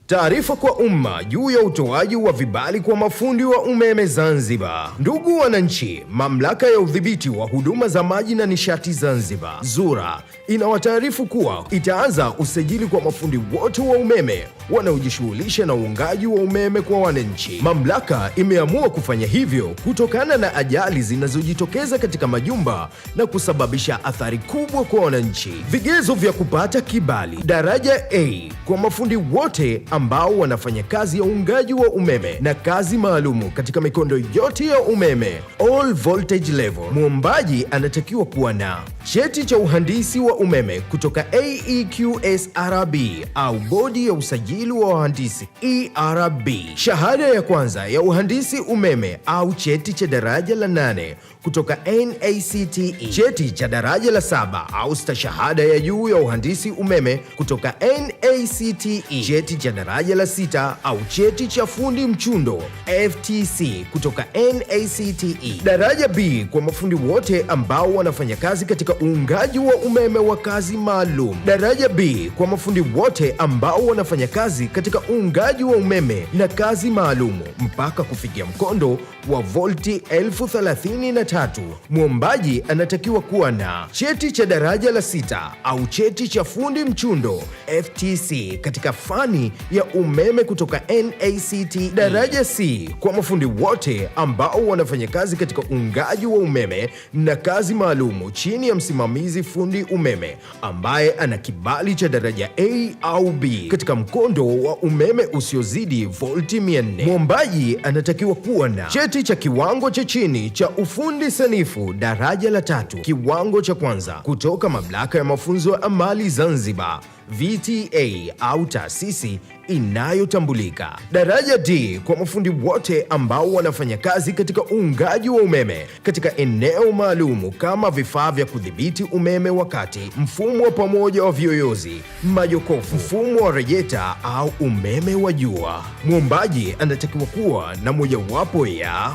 Taarifa kwa umma juu ya utoaji wa vibali kwa mafundi wa umeme Zanzibar. Ndugu wananchi, Mamlaka ya Udhibiti wa Huduma za Maji na Nishati Zanzibar, ZURA, inawataarifu kuwa itaanza usajili kwa mafundi wote wa umeme wanaojishughulisha na uungaji wa umeme kwa wananchi. Mamlaka imeamua kufanya hivyo kutokana na ajali zinazojitokeza katika majumba na kusababisha athari kubwa kwa wananchi. Vigezo vya kupata kibali: daraja A kwa mafundi wote ambao wanafanya kazi ya uungaji wa umeme na kazi maalumu katika mikondo yote ya umeme, all voltage level. Muombaji anatakiwa kuwa na cheti cha uhandisi wa umeme kutoka AEQSRB au bodi ya usajili wa wahandisi ERB, shahada ya kwanza ya uhandisi umeme au cheti cha daraja la 8 kutoka NACTE, cheti cha daraja la 7 au stashahada ya juu ya uhandisi umeme kutoka NACTE, cheti cha daraja la 6 au cheti cha fundi mchundo FTC kutoka NACTE. Daraja B kwa mafundi wote ambao wanafanya kazi katika uungaji wa umeme wa kazi maalum. Daraja B kwa mafundi wote ambao wanafanya kazi katika uungaji wa umeme na kazi maalum mpaka kufikia mkondo wa volti 1033. Mwombaji anatakiwa kuwa na cheti cha daraja la 6 au cheti cha fundi mchundo FTC katika fani ya umeme kutoka NACTE. Daraja C kwa mafundi wote ambao wanafanya kazi katika uungaji wa umeme na kazi maalumu chini ya msimamizi fundi umeme ambaye ana kibali cha daraja A au B katika mkondo wa umeme usiozidi volti 400. Mwombaji anatakiwa kuwa na cheti cha kiwango cha chini cha ufundi sanifu daraja la 3 kiwango cha kwanza kutoka Mamlaka ya Mafunzo ya Amali Zanzibar VTA au taasisi inayotambulika. Daraja D kwa mafundi wote ambao wanafanya kazi katika uungaji wa umeme katika eneo maalumu kama vifaa vya kudhibiti umeme wakati, mfumo wa pamoja wa viyoyozi, majokofu, mfumo wa rejeta au umeme wa jua. Mwombaji anatakiwa kuwa na mojawapo ya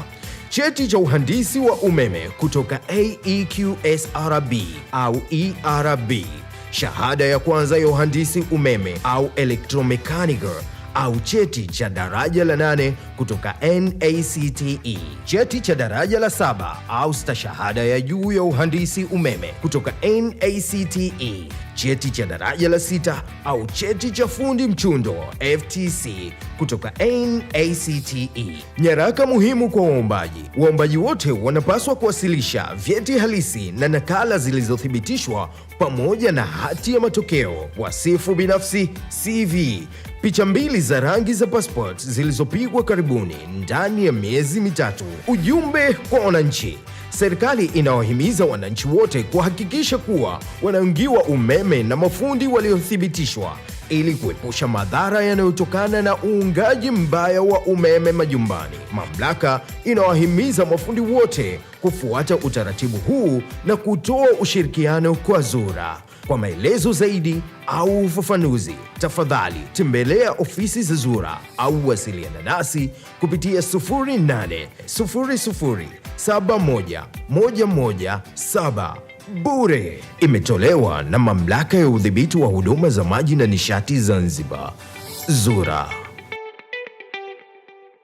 cheti cha uhandisi wa umeme kutoka AEQSRB au ERB, shahada ya kwanza ya uhandisi umeme au electromechanical au cheti cha daraja la 8 kutoka NACTE, cheti cha daraja la 7 au stashahada ya juu ya uhandisi umeme kutoka NACTE, cheti cha daraja la 6 au cheti cha fundi mchundo FTC kutoka NACTE. Nyaraka muhimu kwa waombaji. Waombaji wote wanapaswa kuwasilisha vyeti halisi na nakala zilizothibitishwa pamoja na hati ya matokeo, wasifu binafsi CV, picha 2 za rangi za passport zilizopigwa karibuni ndani ya miezi 3. Ujumbe kwa wananchi. Serikali inawahimiza wananchi wote kuhakikisha kuwa wanaungiwa umeme na mafundi waliothibitishwa ili kuepusha madhara yanayotokana na uungaji mbaya wa umeme majumbani. Mamlaka inawahimiza mafundi wote kufuata utaratibu huu na kutoa ushirikiano kwa ZURA. Kwa maelezo zaidi au ufafanuzi, tafadhali tembelea ofisi za ZURA au wasiliana nasi kupitia 0800711117 bure. Imetolewa na Mamlaka ya Udhibiti wa Huduma za Maji na Nishati Zanzibar, ZURA.